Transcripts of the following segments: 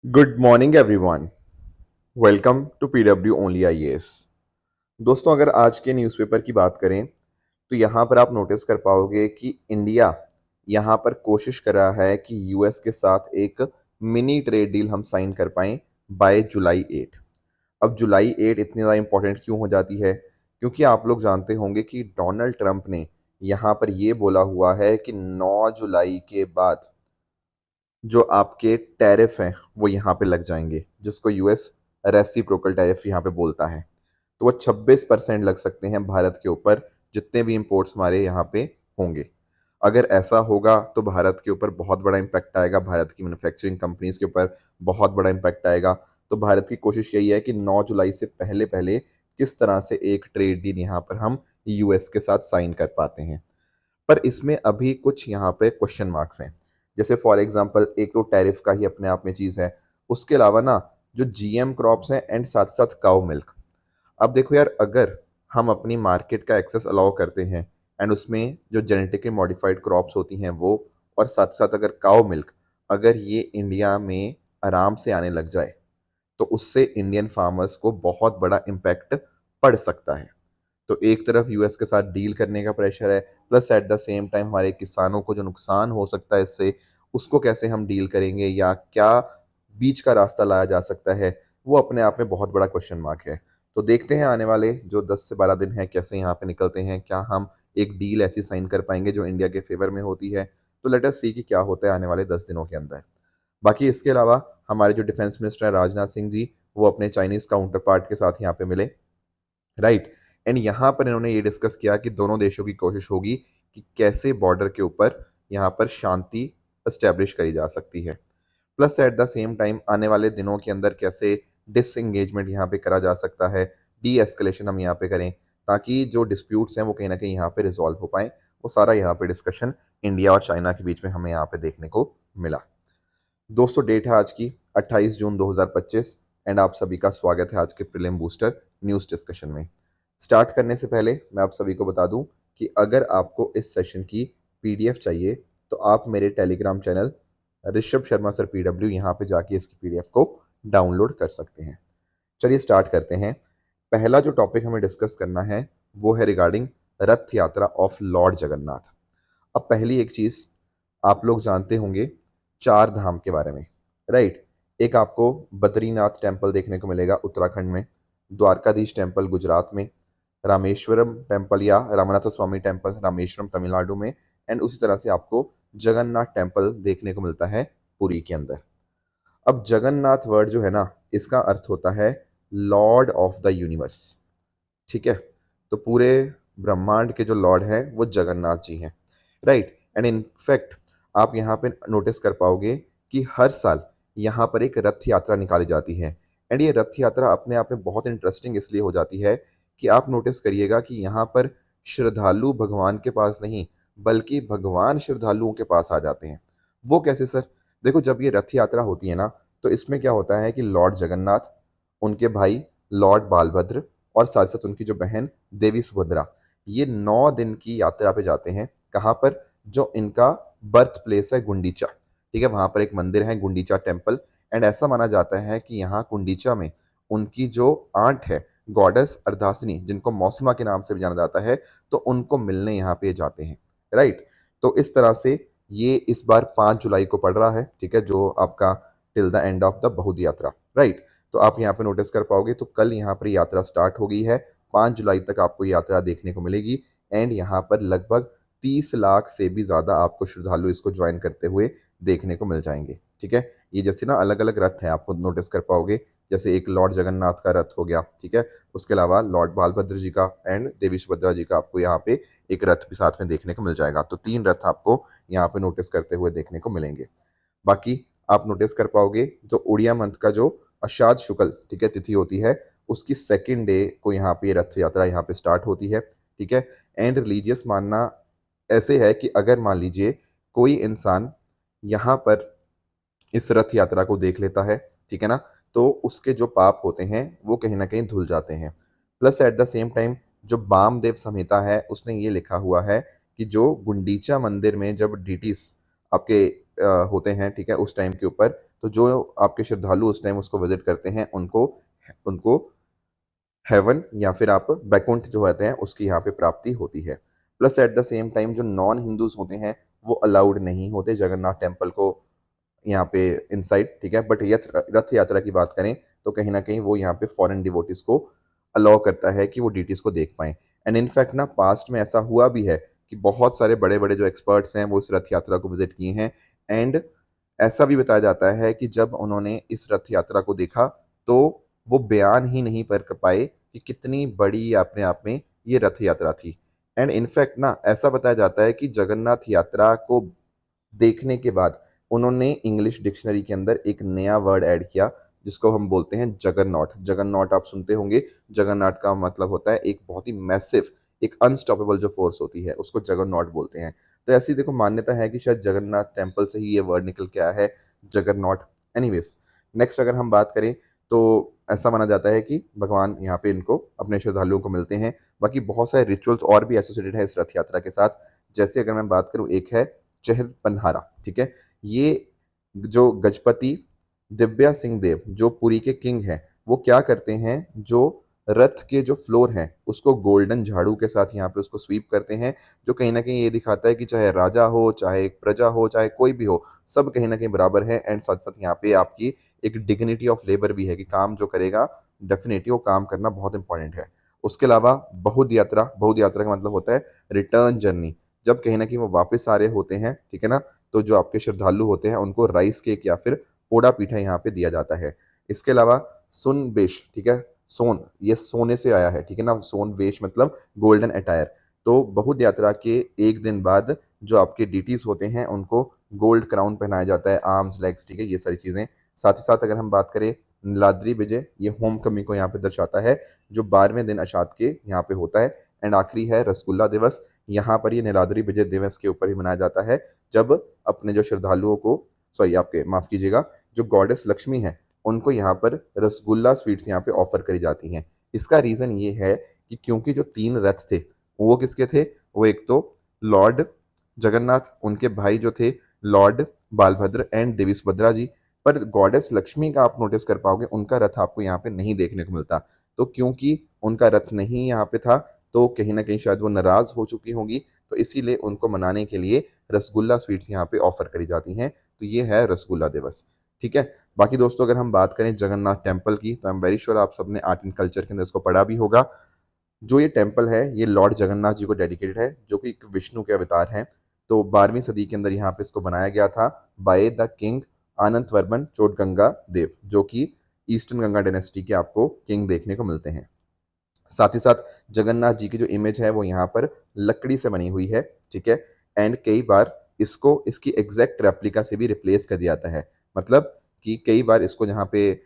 Good morning everyone. Welcome to PW only IAS. दोस्तों, अगर आज के न्यूज़पेपर की बात करें तो यहाँ पर आप नोटिस कर पाओगे कि इंडिया यहाँ पर कोशिश कर रहा है कि यूएस के साथ एक मिनी ट्रेड डील हम साइन कर पाएं बाय जुलाई 8। अब जुलाई 8 इतनी ज़्यादा इंपॉर्टेंट क्यों हो जाती है? क्योंकि आप लोग जानते होंगे कि डोनाल्ड ट्रंप ने यहाँ पर ये बोला हुआ है कि 9 जुलाई के बाद जो आपके टैरिफ हैं वो यहाँ पे लग जाएंगे, जिसको यूएस रेसिप्रोकल टैरिफ यहाँ पे बोलता है। तो वो 26% लग सकते हैं भारत के ऊपर, जितने भी इंपोर्ट्स हमारे यहाँ पे होंगे। अगर ऐसा होगा तो भारत के ऊपर बहुत बड़ा इम्पैक्ट आएगा, भारत की मैन्युफैक्चरिंग कंपनीज के ऊपर बहुत बड़ा इम्पैक्ट आएगा। तो भारत की कोशिश यही है कि 9 जुलाई से पहले पहले किस तरह से एक ट्रेड डील यहाँ पर हम यूएस के साथ साइन कर पाते हैं। पर इसमें अभी कुछ यहाँ पे क्वेश्चन मार्क्स हैं। जैसे फॉर एग्जांपल, एक तो टैरिफ का ही अपने आप में चीज़ है, उसके अलावा ना जो जीएम क्रॉप्स हैं एंड साथ साथ काउ मिल्क। अब देखो यार, अगर हम अपनी मार्केट का एक्सेस अलाउ करते हैं एंड उसमें जो जेनेटिकली मॉडिफाइड क्रॉप्स होती हैं वो, और साथ साथ अगर काउ मिल्क, अगर ये इंडिया में आराम से आने लग जाए तो उससे इंडियन फार्मर्स को बहुत बड़ा इम्पैक्ट पड़ सकता है। तो एक तरफ यूएस के साथ डील करने का प्रेशर है, plus at the same time हमारे किसानों को जो नुकसान हो सकता है इससे, उसको कैसे हम डील करेंगे या क्या बीच का रास्ता लाया जा सकता है, वो अपने आप में बहुत बड़ा क्वेश्चन मार्क है। तो देखते हैं आने वाले जो 10 से 12 दिन हैं कैसे यहाँ पे निकलते हैं, क्या हम एक डील ऐसी साइन कर पाएंगे जो इंडिया के फेवर में होती है। तो लेट अस सी कि क्या होता है आने वाले 10 दिनों के अंदर। बाकी इसके अलावा हमारे जो डिफेंस मिनिस्टर हैं राजनाथ सिंह जी, वो अपने चाइनीज काउंटर पार्ट के साथ यहाँ पे मिले, राइट। एंड यहाँ पर इन्होंने ये डिस्कस किया कि दोनों देशों की कोशिश होगी कि कैसे बॉर्डर के ऊपर यहाँ पर शांति एस्टेब्लिश करी जा सकती है, plus at the same time आने वाले दिनों के अंदर कैसे डिसएंगेजमेंट यहाँ पे करा जा सकता है, डी एस्केलेशन हम यहाँ पे करें, ताकि जो डिस्प्यूट्स हैं वो कहीं ना कहीं यहाँ पे रिजॉल्व हो पाए। वो सारा यहाँ पे डिस्कशन इंडिया और चाइना के बीच में हमें यहाँ पे देखने को मिला। दोस्तों, डेट है आज की 28 जून 2025 एंड आप सभी का स्वागत है आज के प्रीलिम बूस्टर न्यूज़ डिस्कशन में। स्टार्ट करने से पहले मैं आप सभी को बता दूं कि अगर आपको इस सेशन की पीडीएफ चाहिए तो आप मेरे Telegram channel Rishabh Sharma sir PW यहाँ पे जाके इसकी पीडीएफ को डाउनलोड कर सकते हैं। चलिए स्टार्ट करते हैं। पहला जो टॉपिक हमें डिस्कस करना है वो है रिगार्डिंग रथ यात्रा ऑफ लॉर्ड जगन्नाथ। अब पहली एक चीज़ आप लोग जानते होंगे चार धाम के बारे में, राइट। एक आपको बद्रीनाथ टेम्पल देखने को मिलेगा उत्तराखंड में, द्वारकाधीश टेम्पल गुजरात में, रामेश्वरम टेम्पल या रामनाथ स्वामी टेम्पल रामेश्वरम तमिलनाडु में, एंड उसी तरह से आपको जगन्नाथ टेम्पल देखने को मिलता है पुरी के अंदर। अब जगन्नाथ वर्ड जो है ना, इसका अर्थ होता है लॉर्ड ऑफ द यूनिवर्स, ठीक है। तो पूरे ब्रह्मांड के जो लॉर्ड हैं वो जगन्नाथ जी हैं, राइट। एंड इनफैक्ट आप यहाँ पे नोटिस कर पाओगे कि हर साल यहाँ पर एक रथ यात्रा निकाली जाती है। एंड ये रथ यात्रा अपने आप में बहुत इंटरेस्टिंग इसलिए हो जाती है कि आप नोटिस करिएगा कि यहाँ पर श्रद्धालु भगवान के पास नहीं, बल्कि भगवान श्रद्धालुओं के पास आ जाते हैं। वो कैसे सर? देखो, जब ये रथ यात्रा होती है ना, तो इसमें क्या होता है कि लॉर्ड जगन्नाथ, उनके भाई लॉर्ड बालभद्र, और साथ साथ उनकी जो बहन देवी सुभद्रा, ये 9 दिन की यात्रा पे जाते हैं। कहाँ पर? जो इनका बर्थ प्लेस है गुंडीचा, ठीक है, वहाँ पर एक मंदिर है गुंडीचा टेम्पल। एंड ऐसा माना जाता है कि यहाँ कुंडीचा में उनकी जो आंट है गॉडेस अर्धासिनी, जिनको मौसमा के नाम से भी जाना जाता है, तो उनको मिलने यहाँ पे जाते हैं, राइट। तो इस तरह से ये इस बार 5 जुलाई को पड़ रहा है, ठीक है, जो आपका till the end of the बहुत यात्रा, राइट। तो आप यहाँ पे नोटिस कर पाओगे तो कल यहाँ पर यात्रा स्टार्ट हो गई है, 5 जुलाई तक आपको यात्रा देखने को मिलेगी। एंड यहाँ पर लगभग 30 लाख से भी ज़्यादा आपको श्रद्धालु इसको ज्वाइन करते हुए देखने को मिल जाएंगे, ठीक है। ये जैसे ना अलग अलग रथ हैं, आपको नोटिस कर पाओगे, जैसे एक लॉर्ड जगन्नाथ का रथ हो गया, ठीक है, उसके अलावा लॉर्ड बालभद्र जी का एंड देवी सुभद्रा जी का आपको यहाँ पे एक रथ भी साथ में देखने को मिल जाएगा। तो 3 रथ आपको यहाँ पे नोटिस करते हुए देखने को मिलेंगे। बाकी आप नोटिस कर पाओगे जो उड़िया मंथ का जो अषाढ़ शुक्ल, ठीक है, तिथि होती है, उसकी सेकेंड डे को यहाँ पे रथ यात्रा यहाँ पे स्टार्ट होती है, ठीक है। एंड रिलीजियस मानना ऐसे है कि अगर मान लीजिए कोई इंसान यहाँ पर इस रथ यात्रा को देख लेता है, ठीक है ना, तो उसके जो पाप होते हैं वो कहीं ना कहीं धुल जाते हैं। Plus at the same time जो बामदेव संहिता है उसने ये लिखा हुआ है कि जो गुंडीचा मंदिर में जब डीटीज आपके होते हैं, ठीक है, उस टाइम के ऊपर तो जो आपके श्रद्धालु उस टाइम उसको विजिट करते हैं उनको उनको हेवन या फिर आप बैकुंठ जो होते हैं उसकी यहाँ पे प्राप्ति होती है। Plus at the same time जो नॉन हिंदूज होते हैं वो अलाउड नहीं होते जगन्नाथ टेम्पल को यहाँ पे इनसाइड, ठीक है। बट यथ रथ यात्रा की बात करें तो कहीं ना कहीं वो यहाँ पे फॉरेन डिवोटीज को अलाउ करता है कि वो डीटीज को देख पाएं। एंड इनफैक्ट ना पास्ट में ऐसा हुआ भी है कि बहुत सारे बड़े बड़े जो एक्सपर्ट्स हैं वो इस रथ यात्रा को विजिट किए हैं। एंड ऐसा भी बताया जाता है कि जब उन्होंने इस रथ यात्रा को देखा तो वो बयान ही नहीं कर पाए कि कितनी बड़ी अपने आप में ये रथ यात्रा थी। एंड इनफैक्ट ना ऐसा बताया जाता है कि जगन्नाथ यात्रा को देखने के बाद उन्होंने इंग्लिश डिक्शनरी के अंदर एक नया वर्ड ऐड किया जिसको हम बोलते हैं जगरनॉट। जगरनॉट आप सुनते होंगे, जगरनॉट का मतलब होता है एक बहुत ही मैसिव, एक अनस्टॉपेबल जो फोर्स होती है उसको जगरनॉट बोलते हैं। तो ऐसी देखो मान्यता है कि शायद जगन्नाथ टेम्पल से ही ये वर्ड निकल के आया है, जगरनॉट। एनीवेज, नेक्स्ट अगर हम बात करें तो ऐसा माना जाता है कि भगवान यहाँ पे इनको अपने श्रद्धालुओं को मिलते हैं। बाकी बहुत सारे रिचुअल्स और भी एसोसिएटेड है इस रथ यात्रा के साथ। जैसे अगर मैं बात करूँ, एक है चहर पन्हारा, ठीक है। ये जो गजपति दिव्या सिंह देव जो पुरी के किंग हैं वो क्या करते हैं, जो रथ के जो फ्लोर हैं उसको गोल्डन झाड़ू के साथ यहाँ पे उसको स्वीप करते हैं, जो कहीं ना कहीं ये दिखाता है कि चाहे राजा हो, चाहे एक प्रजा हो, चाहे कोई भी हो, सब कहीं ना कहीं बराबर है। एंड साथ साथ यहाँ पे आपकी एक डिग्निटी ऑफ लेबर भी है कि काम जो करेगा डेफिनेटली वो काम करना बहुत इंपॉर्टेंट है। उसके अलावा बहुत यात्रा, बहुत यात्रा का मतलब होता है रिटर्न जर्नी। जब कहीं ना कहीं वो वापस आ रहे होते हैं, ठीक है ना, तो जो आपके श्रद्धालु होते हैं उनको राइस केक या फिर पोड़ा पीठा यहाँ पे दिया जाता है। इसके अलावा सुन बेश, ठीक है, सोन ये सोने से आया है, ठीक है ना, सोन वेश मतलब गोल्डन अटायर। तो बहुत यात्रा के एक दिन बाद जो आपके डीटीज होते हैं उनको गोल्ड क्राउन पहनाया जाता है, आर्म्स लेग्स, ठीक है, ये सारी चीजें। साथ ही साथ अगर हम बात करें नीलाद्री विजय, ये होम कमिंग को यहाँ पे दर्शाता है जो 12वें दिन अषाढ़ के यहाँ पे होता है। एंड आखिरी है रसगुल्ला दिवस। यहाँ पर ये नीलाद्री विजय दिवस के ऊपर ही मनाया जाता है जब अपने जो श्रद्धालुओं को, सॉरी आपके माफ कीजिएगा, जो गॉडेस लक्ष्मी है उनको यहाँ पर रसगुल्ला स्वीट्स यहाँ पे ऑफर करी जाती हैं। इसका रीजन ये है कि क्योंकि जो 3 रथ थे वो किसके थे, वो एक तो लॉर्ड जगन्नाथ, उनके भाई जो थे लॉर्ड बालभद्र एंड देवी सुभद्रा जी। पर गॉडेस लक्ष्मी का आप नोटिस कर पाओगे उनका रथ आपको यहाँ पे नहीं देखने को मिलता। तो क्योंकि उनका रथ नहीं यहाँ पे था तो कहीं ना कहीं शायद वो नाराज हो चुकी होंगी, तो इसीलिए उनको मनाने के लिए रसगुल्ला स्वीट्स यहाँ पे ऑफर करी जाती हैं। तो ये है रसगुल्ला दिवस, ठीक है। बाकी दोस्तों अगर हम बात करें जगन्नाथ टेम्पल की तो आई एम वेरी श्योर आप सबने आर्ट एंड कल्चर के अंदर इसको पढ़ा भी होगा। जो ये टेम्पल है ये लॉर्ड जगन्नाथ जी को डेडिकेटेड है जो कि एक विष्णु के अवतार हैं। तो 12वीं सदी के अंदर यहाँ पे इसको बनाया गया था बाय द किंग आनंद वर्मन चोटगंगा देव, जो कि ईस्टर्न गंगा डायनेस्टी के आपको किंग देखने को मिलते हैं। साथ ही साथ जगन्नाथ जी की जो इमेज है वो यहाँ पर लकड़ी से बनी हुई है, ठीक है। एंड कई बार इसको इसकी एग्जैक्ट रेप्लिका से भी रिप्लेस कर दिया जाता है। मतलब कि कई बार इसको जहाँ पे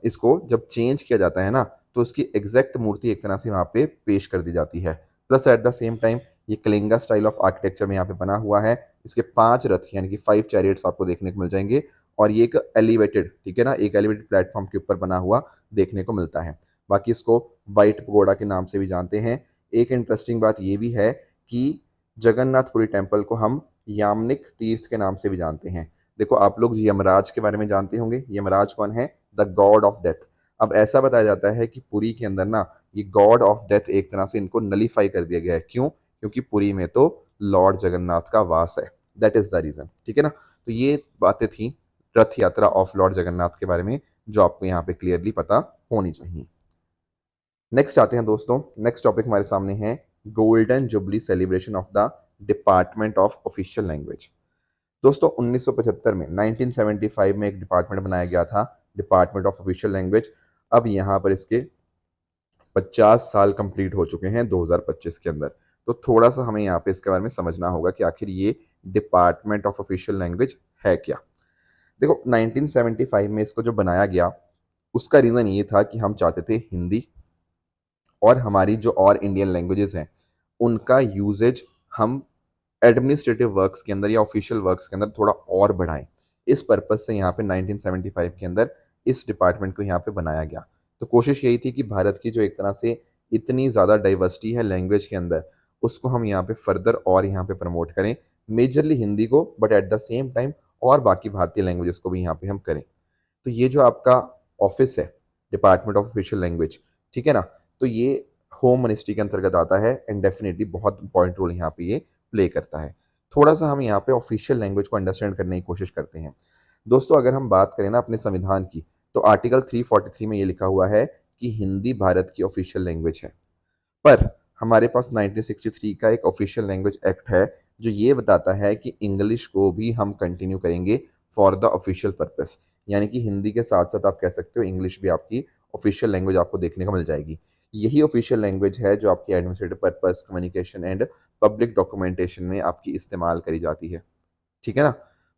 इसको जब चेंज किया जाता है ना तो उसकी एग्जैक्ट मूर्ति एक तरह से वहाँ पे पेश कर दी जाती है। Plus at the same time ये कलिंगा स्टाइल ऑफ आर्किटेक्चर में यहाँ पे बना हुआ है। इसके 5 रथ यानी कि 5 चैरियट्स आपको देखने को मिल जाएंगे और ये एक एलिवेटेड, ठीक है ना, एक एलिवेटेड प्लेटफॉर्म के ऊपर बना हुआ देखने को मिलता है। बाकी इसको वाइट पगोड़ा के नाम से भी जानते हैं। एक इंटरेस्टिंग बात ये भी है कि जगन्नाथपुरी टेम्पल को हम यामनिक तीर्थ के नाम से भी जानते हैं। देखो आप लोग यमराज के बारे में जानते होंगे, यमराज कौन है, द गॉड ऑफ डेथ। अब ऐसा बताया जाता है कि पुरी के अंदर ना ये गॉड ऑफ डेथ एक तरह से इनको नलीफाई कर दिया गया है। क्यों? क्योंकि पुरी में तो लॉर्ड जगन्नाथ का वास है, दैट इज द रीजन, ठीक है ना। तो ये बातें थी रथ यात्रा ऑफ लॉर्ड जगन्नाथ के बारे में जो आपको यहाँ पे क्लियरली पता होनी चाहिए। नेक्स्ट आते हैं दोस्तों, नेक्स्ट टॉपिक हमारे सामने है golden jubilee celebration of the department of official language. दोस्तों 1975 में 1975 में एक डिपार्टमेंट बनाया गया था, डिपार्टमेंट ऑफ ऑफिशियल लैंग्वेज। अब यहाँ पर इसके 50 साल कंप्लीट हो चुके हैं 2025 के अंदर। तो थोड़ा सा हमें यहाँ पे इसके बारे में समझना होगा कि आखिर ये डिपार्टमेंट ऑफ ऑफिशियल लैंग्वेज है क्या। देखो 1975 में इसको जो बनाया गया उसका रीज़न ये था कि हम चाहते थे हिंदी और हमारी जो और इंडियन लैंग्वेजेस हैं उनका यूजेज हम एडमिनिस्ट्रेटिव वर्क्स के अंदर या ऑफिशियल वर्क्स के अंदर थोड़ा और बढ़ाएं। इस पर्पज से यहाँ पे 1975 के अंदर इस डिपार्टमेंट को यहाँ पे बनाया गया। तो कोशिश यही थी कि भारत की जो एक तरह से इतनी ज़्यादा डाइवर्सिटी है लैंग्वेज के अंदर उसको हम यहाँ पे फर्दर और यहाँ पे प्रमोट करें, मेजरली हिंदी को, but at the same time और बाकी भारतीय लैंग्वेजेस को भी यहाँ पे हम करें। तो ये जो आपका ऑफिस है, डिपार्टमेंट ऑफ ऑफिशियल लैंग्वेज, ठीक है ना, तो ये होम मिनिस्ट्री के अंतर्गत आता है एंड डेफिनेटली बहुत इंपॉर्टेंट रोल यहाँ पे ये प्ले करता है। थोड़ा सा हम यहाँ पे ऑफिशियल लैंग्वेज को अंडरस्टैंड करने की कोशिश करते हैं। दोस्तों अगर हम बात करें ना अपने संविधान की, तो आर्टिकल 343 में ये लिखा हुआ है कि हिंदी भारत की ऑफिशियल लैंग्वेज है। पर हमारे पास 1963 का एक ऑफिशियल लैंग्वेज एक्ट है जो ये बताता है कि इंग्लिश को भी हम कंटिन्यू करेंगे फॉर द ऑफिशियल पर्पस, यानी कि हिंदी के साथ साथ आप कह सकते हो इंग्लिश भी आपकी ऑफिशियल लैंग्वेज आपको देखने को मिल जाएगी। यही ऑफिशियल लैंग्वेज है जो आपकी administrative purpose, communication and public documentation में आपकी इस्तेमाल करी जाती है, ठीक है ना।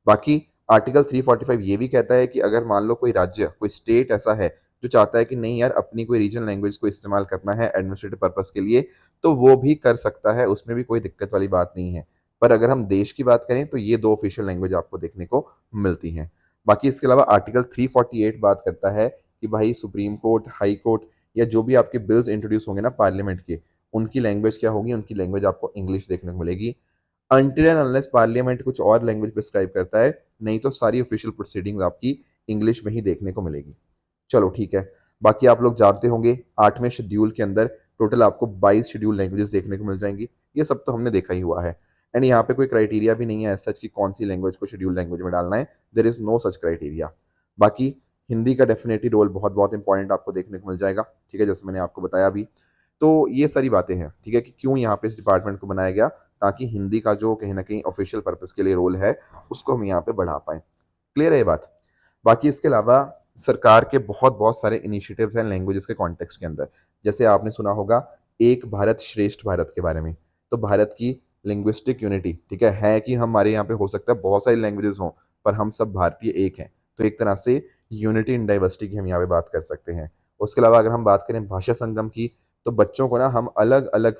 बाकी आर्टिकल 345 ये भी कहता है कि अगर मान लो कोई राज्य, कोई स्टेट ऐसा है जो चाहता है कि नहीं यार अपनी कोई रीजनल लैंग्वेज को इस्तेमाल करना है एडमिनिस्ट्रेटिव पर्पस के लिए, तो वो भी कर सकता है, उसमें भी कोई दिक्कत वाली बात नहीं है। पर अगर हम देश की बात करें तो ये दो ऑफिशियल लैंग्वेज आपको देखने को मिलती हैं। बाकी इसके अलावा आर्टिकल 348 बात करता है कि भाई सुप्रीम कोर्ट, हाई कोर्ट या जो भी आपके बिल्स इंट्रोड्यूस होंगे ना पार्लियामेंट के, उनकी लैंग्वेज क्या होगी, उनकी लैंग्वेज आपको इंग्लिश देखने को मिलेगी। अनटिल एंड अनलेस पार्लियामेंट कुछ और लैंग्वेज प्रिस्क्राइब करता है, नहीं तो सारी ऑफिशियल प्रोसीडिंग्स आपकी इंग्लिश में ही देखने को मिलेगी। चलो ठीक है। बाकी आप लोग जानते होंगे 8वें शेड्यूल के अंदर टोटल आपको 22 शेड्यूल लैंग्वेजेस देखने को मिल जाएंगी। ये सब तो हमने देखा ही हुआ है एंड यहाँ पे कोई क्राइटेरिया भी नहीं है सच कि कौन सी लैंग्वेज को शेड्यूल लैंग्वेज में डालना है। There is no such criteria. बाकी हिंदी का डेफिनेटली रोल बहुत बहुत इंपॉर्टेंट आपको देखने को मिल जाएगा, ठीक है, जैसे मैंने आपको बताया अभी। तो ये सारी बातें हैं, ठीक है, कि क्यों यहाँ पे इस डिपार्टमेंट को बनाया गया, ताकि हिंदी का जो कहीं ना कहीं ऑफिशियल पर्पस के लिए रोल है उसको हम यहाँ पे बढ़ा पाएं। क्लियर है ये बात। बाकी इसके अलावा सरकार के बहुत बहुत सारे इनिशिएटिव्स हैं लैंग्वेजेस के कॉन्टेक्स्ट के अंदर। जैसे आपने सुना होगा एक भारत श्रेष्ठ भारत के बारे में। तो भारत की लिंग्विस्टिक यूनिटी, ठीक है कि हमारे यहाँ पे हो सकता है बहुत सारी लैंग्वेजेस हों पर हम सब भारतीय एक हैं। तो एक तरह से यूनिटी इन डाइवर्सिटी की हम यहाँ पे बात कर सकते हैं। उसके अलावा अगर हम बात करें भाषा संगम की, तो बच्चों को ना हम अलग अलग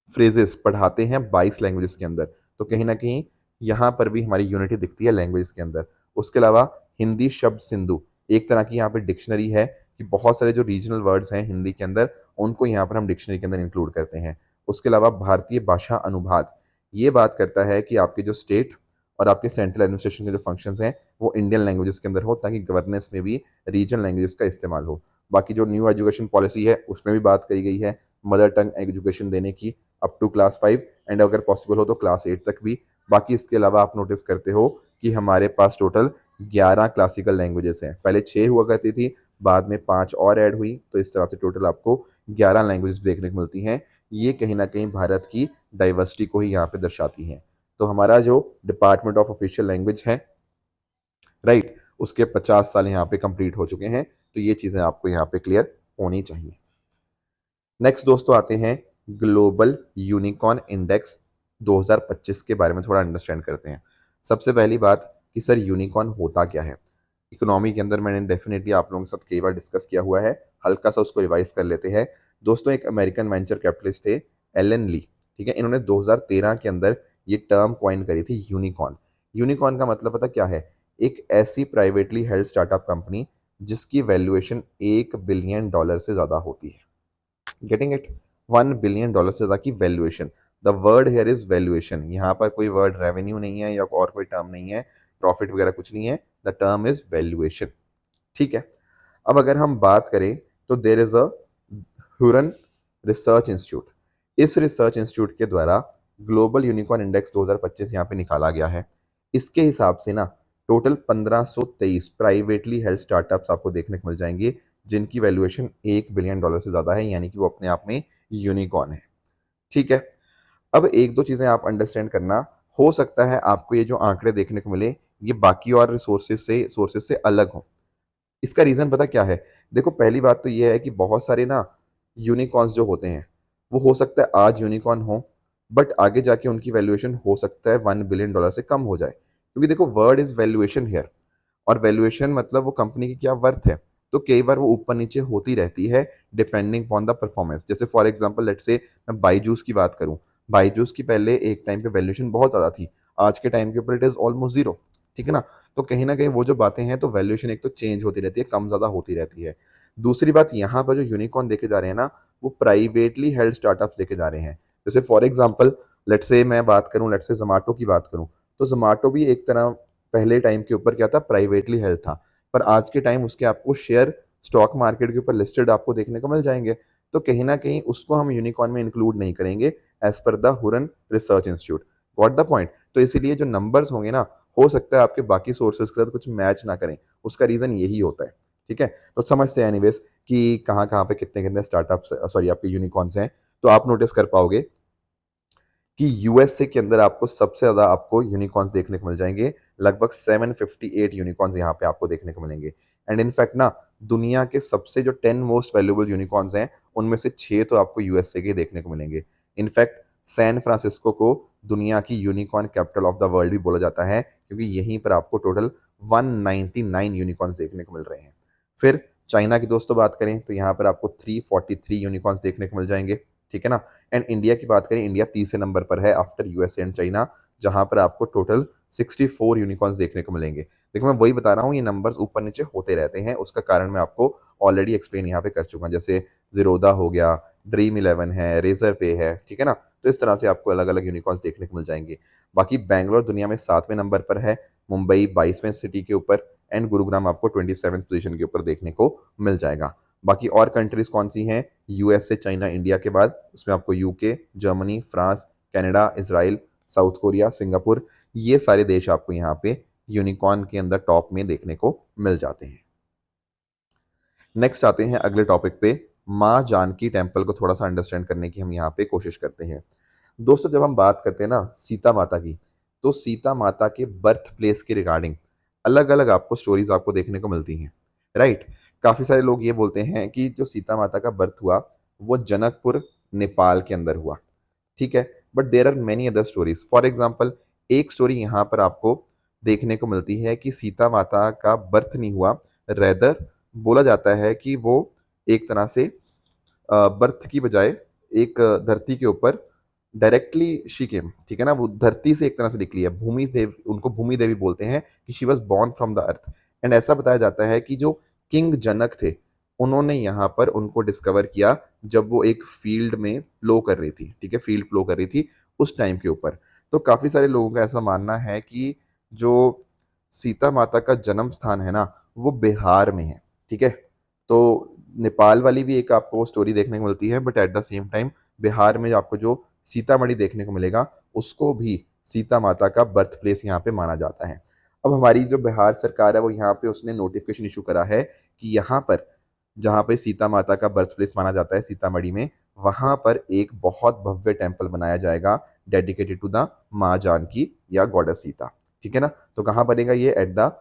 फ्रेजेस पढ़ाते हैं 22 लैंग्वेजेस के अंदर। तो कहीं ना कहीं यहाँ पर भी हमारी यूनिटी दिखती है लैंग्वेजेस के अंदर। उसके अलावा हिंदी शब्द सिंधु एक तरह की यहाँ पे डिक्शनरी है कि बहुत सारे जो रीजनल वर्ड्स हैं हिंदी के अंदर उनको यहाँ पर हम डिक्शनरी के अंदर इंक्लूड करते हैं। उसके अलावा भारतीय भाषा अनुभाग ये बात करता है कि आपके जो स्टेट और आपके सेंट्रल एडमिनिस्ट्रेशन के जो फंक्शंस हैं वो इंडियन लैंग्वेजेस के अंदर हो, ताकि गवर्नेंस में भी रीजनल लैंग्वेजेस का इस्तेमाल हो। बाकी जो न्यू एजुकेशन पॉलिसी है उसमें भी बात करी गई है मदर टंग एजुकेशन देने की अप टू क्लास 5 एंड अगर पॉसिबल हो तो क्लास 8 तक भी। बाकी इसके अलावा आप नोटिस करते हो कि हमारे पास टोटल 11 क्लासिकल लैंग्वेजेस हैं। पहले 6 हुआ करती थी, बाद में 5 और ऐड हुई, तो इस तरह से टोटल आपको 11 लैंग्वेजेस देखने को मिलती हैं। ये कहीं ना कहीं भारत की डाइवर्सिटी को ही यहाँ पे दर्शाती हैं। तो हमारा जो डिपार्टमेंट ऑफ ऑफिशियल लैंग्वेज है, राइट, उसके 50 साल यहाँ पे कंप्लीट हो चुके हैं। तो ये चीज़ें आपको यहाँ पे क्लियर होनी चाहिए। नेक्स्ट दोस्तों आते हैं ग्लोबल यूनिकॉर्न इंडेक्स 2025 के बारे में थोड़ा अंडरस्टैंड करते हैं। सबसे पहली बात कि सर यूनिकॉर्न होता क्या है। इकोनॉमी के अंदर मैंने डेफिनेटली आप लोगों के साथ कई बार डिस्कस किया हुआ है, हल्का सा उसको रिवाइज कर लेते हैं। दोस्तों एक अमेरिकन वेंचर कैपिटलिस्ट थे एलन ली, ठीक है, इन्होंने 2013 के अंदर ये टर्म कॉइन करी थी यूनिकॉर्न। यूनिकॉर्न का मतलब पता क्या है, एक ऐसी प्राइवेटली हेल्ड स्टार्टअप कंपनी जिसकी वैल्यूएशन $1 बिलियन से ज़्यादा होती है। गेटिंग इट, $1 बिलियन से ज़्यादा की valuation. The word here is valuation, यहाँ पर कोई वर्ड रेवेन्यू नहीं है या और कोई टर्म नहीं है, प्रॉफिट वगैरह कुछ नहीं है, द टर्म इज वैल्यूएशन, ठीक है। अब अगर हम बात करें तो there is a Huron research institute. इस रिसर्च इंस्टीट्यूट के द्वारा ग्लोबल यूनिकॉर्न इंडेक्स 2025 यहाँ पे निकाला गया है। इसके हिसाब से ना टोटल 1523 प्राइवेटली हेल्ड स्टार्टअप्स आपको देखने को मिल जाएंगे जिनकी वैल्यूएशन $1 बिलियन से ज़्यादा है, यानी कि वो अपने आप में यूनिकॉर्न है, ठीक है। अब एक दो चीज़ें आप अंडरस्टैंड करना, हो सकता है आपको ये जो आंकड़े देखने को मिले ये बाकी और सोर्सेज से अलग हों। इसका रीज़न पता क्या है, देखो पहली बात तो ये है कि बहुत सारे ना यूनिकॉर्न्स जो होते हैं वो हो सकता है आज यूनिकॉर्न हो बट आगे जाके उनकी वैल्यूएशन हो सकता है $1 बिलियन से कम हो जाए, क्योंकि देखो वर्ड इज वैल्यूएशन हेयर, और वैल्यूएशन मतलब वो कंपनी की क्या वर्थ है। तो कई बार वो ऊपर नीचे होती रहती है डिपेंडिंग ऑन द परफॉर्मेंस। जैसे फॉर एग्जांपल लेट्स से मैं बाईजूस की बात करूं, बाईजूस की पहले एक टाइम पे वैल्यूएशन बहुत ज़्यादा थी, आज के टाइम के ऊपर इट इज़ ऑलमोस्ट जीरो, ठीक है ना। तो कहीं ना कहीं वो जो बातें हैं तो वैल्यूएशन एक तो चेंज होती रहती है, कम ज़्यादा होती रहती है। दूसरी बात यहाँ पर जो यूनिकॉर्न देखे जा रहे हैं ना वो प्राइवेटली हेल्ड स्टार्टअप्स देखे जा रहे हैं। जैसे फॉर एग्जाम्पल लेट्स से मैं बात करूं, लेट्स से जोमेटो की बात करूं, तो जोमेटो भी एक तरह पहले टाइम के ऊपर क्या था, प्राइवेटली हेल्ड था। पर आज के टाइम उसके आपको शेयर स्टॉक मार्केट के ऊपर लिस्टेड आपको देखने को मिल जाएंगे। तो कहीं ना कहीं उसको हम यूनिकॉर्न में इंक्लूड नहीं करेंगे as per the Hurun research institute. Got the point. तो इसीलिए जो नंबर्स होंगे ना, हो सकता है आपके बाकी सोर्सेज के साथ कुछ मैच ना करें, उसका रीजन यही होता है। ठीक है, तो समझते हैं एनीवेज कि कहाँ कहाँ पे कितने कितने स्टार्टअप्स, सॉरी आपके यूनिकॉर्न्स हैं। तो आप नोटिस कर पाओगे कि यूएसए के अंदर आपको सबसे ज्यादा आपको यूनिकॉर्न्स देखने को मिल जाएंगे। लगभग 758 यूनिकॉर्न्स यहाँ पे आपको देखने को मिलेंगे। एंड इनफैक्ट ना, दुनिया के सबसे जो 10 मोस्ट वैल्यूएबल यूनिकॉर्न्स हैं, उनमें से 6 तो आपको यूएसए के देखने को मिलेंगे। इनफैक्ट सैन फ्रांसिस्को को दुनिया की unicorn capital of the world भी बोला जाता है, क्योंकि यहीं पर आपको टोटल 199 यूनिकॉर्न्स देखने को मिल रहे हैं। फिर चाइना की दोस्तों बात करें तो यहाँ पर आपको 343 यूनिकॉर्न्स देखने को मिल जाएंगे। ठीक है ना। एंड इंडिया की बात करें, इंडिया तीसरे नंबर पर है आफ्टर यूएसए एंड चाइना, जहां पर आपको टोटल 64 यूनिकॉर्न्स देखने को मिलेंगे। देखो मैं वही बता रहा हूँ, ये नंबर्स ऊपर नीचे होते रहते हैं, उसका कारण मैं आपको ऑलरेडी एक्सप्लेन यहाँ पे कर चुका हूँ। जैसे जीरोदा हो गया, ड्रीम 11 है, रेजर पे है, ठीक है ना। तो इस तरह से आपको अलग अलग यूनिकॉर्न्स देखने को मिल जाएंगे। बाकी बैंगलोर दुनिया में 7वें नंबर पर है, मुंबई 22वें सिटी के ऊपर, एंड गुरुग्राम आपको 27वें पोजीशन के ऊपर देखने को मिल जाएगा। बाकी और कंट्रीज कौन सी हैं, यूएसए, चाइना, इंडिया के बाद उसमें आपको UK, Germany, France, Canada, Israel, south Korea, Singapore, ये सारे देश आपको यहाँ पे यूनिकॉर्न के अंदर टॉप में देखने को मिल जाते हैं। नेक्स्ट आते हैं अगले टॉपिक पे, माँ जानकी टेम्पल को थोड़ा सा अंडरस्टैंड करने की हम यहाँ पे कोशिश करते हैं। दोस्तों जब हम बात करते हैं ना सीता माता की, तो सीता माता के बर्थ प्लेस के रिगार्डिंग अलग अलग आपको स्टोरीज आपको देखने को मिलती हैं, राइट। काफी सारे लोग ये बोलते हैं कि जो सीता माता का बर्थ हुआ वो जनकपुर नेपाल के अंदर हुआ, ठीक है। But there are many other stories. For example, एक स्टोरी यहाँ पर आपको देखने को मिलती है कि सीता माता का बर्थ नहीं हुआ, रेदर बोला जाता है कि वो एक तरह से बर्थ की बजाय एक धरती के ऊपर डायरेक्टली शी केम, ठीक है ना, वो धरती से एक तरह से निकली है। भूमि देव, उनको भूमि देवी बोलते हैं, कि she was born from the earth. And ऐसा बताया जाता है कि जो किंग जनक थे, उन्होंने यहाँ पर उनको डिस्कवर किया जब वो एक फील्ड में प्लो कर रही थी, ठीक है, फील्ड प्लो कर रही थी उस टाइम के ऊपर। तो काफी सारे लोगों का ऐसा मानना है कि जो सीता माता का जन्म स्थान है ना, वो बिहार में है, ठीक है। तो नेपाल वाली भी एक आपको स्टोरी देखने को मिलती है, but at the same time Bihar में आपको जो सीतामढ़ी देखने को मिलेगा, उसको भी सीता माता का बर्थ प्लेस यहाँ पे माना जाता है। अब हमारी जो बिहार सरकार है, वो यहाँ पे उसने नोटिफिकेशन इशू करा है कि यहाँ पर जहाँ पे सीता माता का बर्थ प्लेस माना जाता है सीतामढ़ी में, वहां पर एक बहुत भव्य टेम्पल बनाया जाएगा डेडिकेटेड टू द माँ जानकी या गॉडेस सीता, ठीक है ना। तो कहाँ बनेगा ये, at the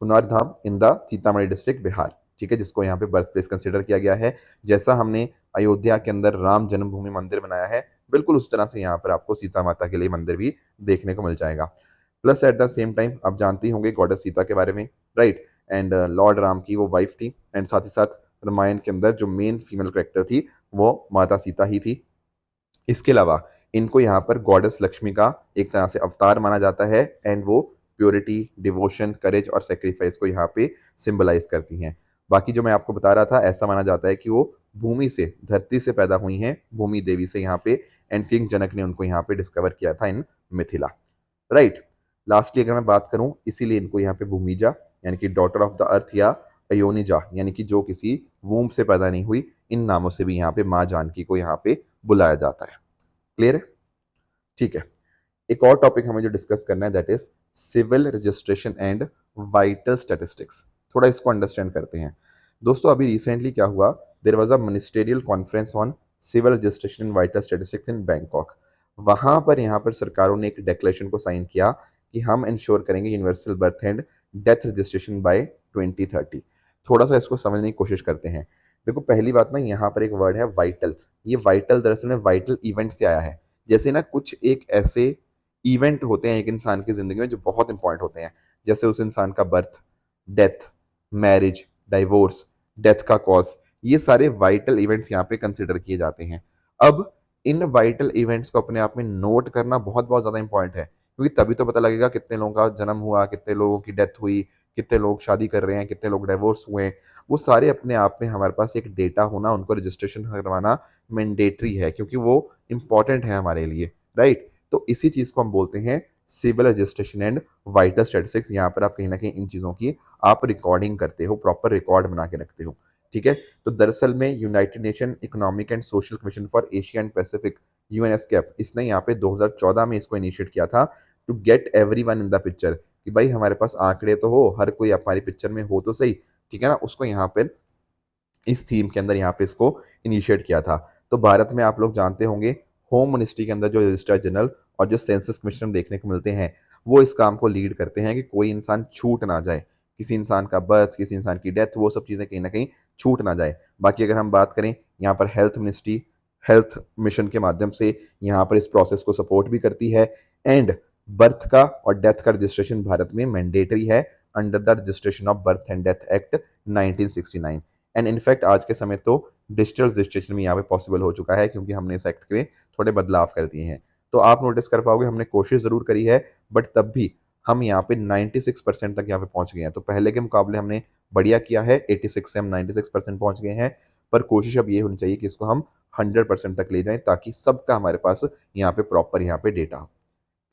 Punardham in the Sitamarhi district Bihar, ठीक है, जिसको यहाँ पे बर्थ प्लेस कंसिडर किया गया है। जैसा हमने अयोध्या के अंदर राम जन्मभूमि मंदिर बनाया है, बिल्कुल उस तरह से यहाँ पर आपको सीता माता के लिए मंदिर भी देखने को मिल जाएगा। Plus at the same time आप जानते ही होंगे गॉडेस सीता के बारे में, राइट। एंड लॉर्ड राम की वो वाइफ थी, एंड साथ ही साथ रामायण के अंदर जो मेन फीमेल करेक्टर थी वो माता सीता ही थी। इसके अलावा इनको यहाँ पर गॉडेस लक्ष्मी का एक तरह से अवतार माना जाता है, एंड वो प्योरिटी, डिवोशन, करेज और सेक्रीफाइस को यहाँ पे सिंबलाइज करती हैं। बाकी जो मैं आपको बता रहा था, ऐसा माना जाता है कि वो भूमि से, धरती से पैदा हुई हैं, भूमि देवी से यहाँ पे, एंड किंग जनक ने उनको यहाँ पे डिस्कवर किया था इन मिथिला, राइट। लास्टली अगर मैं बात करूं, इसीलिए इनको यहाँ पे भूमिजा यानी कि डॉटर ऑफ द अर्थ या अयोनिजा यानी कि जो किसी वूम्ब से पैदा नहीं हुई, इन नामों से भी यहाँ पे माँ जानकी को यहाँ पे बुलाया जाता है। क्लियर है? ठीक है। एक और टॉपिक हमें जो डिस्कस करना है, that is civil registration and vital statistics. थोड़ा इसको अंडरस्टैंड करते हैं। दोस्तों अभी रिसेंटली क्या हुआ, there was a ministerial conference on civil registration and vital statistics in Bangkok. वहां पर यहाँ पर सरकारों ने एक डिक्लेरेशन को साइन किया कि हम इंश्योर करेंगे universal birth and death registration bye 2030। थोड़ा सा इसको समझने की कोशिश करते हैं। देखो पहली बात ना, यहाँ पर एक वर्ड है वाइटल। ये वाइटल दरअसल में वाइटल इवेंट से आया है। जैसे ना कुछ एक ऐसे इवेंट होते हैं एक इंसान की जिंदगी में जो बहुत इंपॉर्टेंट होते हैं, जैसे उस इंसान का birth, death, marriage, divorce, death का कॉज, ये सारे वाइटल इवेंट्स यहाँ पे कंसिडर किए जाते हैं। अब इन वाइटल इवेंट्स को अपने आप में नोट करना बहुत बहुत ज्यादा इंपॉर्टेंट है, क्योंकि तभी तो पता लगेगा कितने लोगों का जन्म हुआ, कितने लोगों की डेथ हुई, कितने लोग शादी कर रहे हैं, कितने लोग डाइवोर्स हुए हैं। वो सारे अपने आप में हमारे पास एक डेटा होना, उनको रजिस्ट्रेशन करवाना मैंडेटरी है, क्योंकि वो इंपॉर्टेंट है हमारे लिए, राइट। तो इसी चीज को हम बोलते हैं civil registration and vital statistics. यहाँ पर आप कहीं ना कहीं इन चीज़ों की आप रिकॉर्डिंग करते हो, प्रॉपर रिकॉर्ड बना के रखते हो। ठीक है, तो दरअसल में United Nation Economic and Social Commission for Asia and Pacific, UNESCAP, इसने यहाँ पे 2014 में इसको इनिशिएट किया था to get everyone in the picture, कि भाई हमारे पास आंकड़े तो हो, हर कोई हमारी पिक्चर में हो तो सही। ठीक है ना, उसको यहाँ पर इस थीम के अंदर यहाँ पे इसको इनिशिएट किया था। तो भारत में आप लोग जानते होंगे होम मिनिस्ट्री के अंदर जो रजिस्ट्रार जनरल और जो सेंसस कमिश्नर देखने को मिलते हैं, वो इस काम को लीड करते हैं कि कोई इंसान छूट ना जाए, किसी इंसान का बर्थ, किसी इंसान की डेथ, वो सब चीज़ें कहीं ना कहीं छूट ना जाए। बाकी अगर हम बात करें, यहाँ पर हेल्थ मिनिस्ट्री हेल्थ मिशन के माध्यम से यहाँ पर इस प्रोसेस को सपोर्ट भी करती है। एंड बर्थ का और डेथ का रजिस्ट्रेशन भारत में मैंडेटरी है under the registration of birth and death act 1969। And in fact आज के समय तो डिजिटल रजिस्ट्रेशन भी यहाँ पे पॉसिबल हो चुका है, क्योंकि हमने इस एक्ट में थोड़े बदलाव कर दिए हैं। तो आप नोटिस कर पाओगे हमने कोशिश ज़रूर करी है, बट तब भी हम यहाँ पे 96% तक यहाँ पे पहुँच गए हैं। तो पहले के मुकाबले हमने बढ़िया किया है, 86 से हम 96% पहुँच गए हैं, पर कोशिश अब ये होनी चाहिए कि इसको हम 100% तक ले जाएं, ताकि सबका हमारे पास यहाँ पे प्रॉपर यहाँ पे डेटा हो।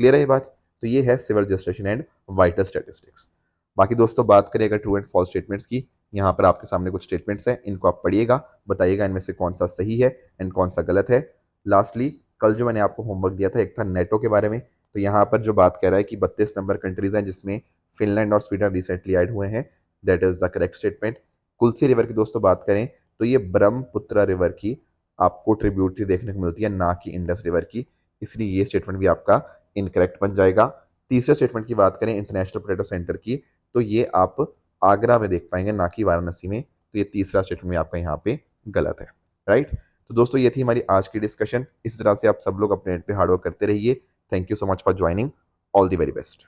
क्लियर है ये बात? तो ये है civil registration and vital statistics. बाकी दोस्तों बात करें अगर ट्रू एंड फॉल्स स्टेटमेंट्स की, यहाँ पर आपके सामने कुछ स्टेटमेंट्स हैं, इनको आप पढ़िएगा, बताइएगा इनमें से कौन सा सही है एंड कौन सा गलत है। लास्टली कल जो मैंने आपको होमवर्क दिया था, एक था नेटो के बारे में, तो यहाँ पर जो बात कह रहा है कि 32 मेंबर कंट्रीज हैं जिसमें फिनलैंड और स्वीडन रिसेंटली ऐड हुए हैं, that is the correct statement. Kulsi river की दोस्तों बात करें तो ये ब्रह्मपुत्र रिवर की आपको ट्रिब्यूटरी देखने को मिलती है, ना कि इंडस रिवर की, इसलिए ये स्टेटमेंट भी आपका इनकरेक्ट बन जाएगा। तीसरे स्टेटमेंट की बात करें इंटरनेशनल पोटैटो सेंटर की, तो ये आप आगरा में देख पाएंगे, ना कि वाराणसी में, तो ये तीसरा स्टेटमेंट भी आपका यहाँ पे गलत है। राइट, तो दोस्तों ये थी हमारी आज की डिस्कशन। इस तरह से आप सब लोग अपने नेट पे हार्डवर्क करते रहिए। Thank you so much for joining, all the very best.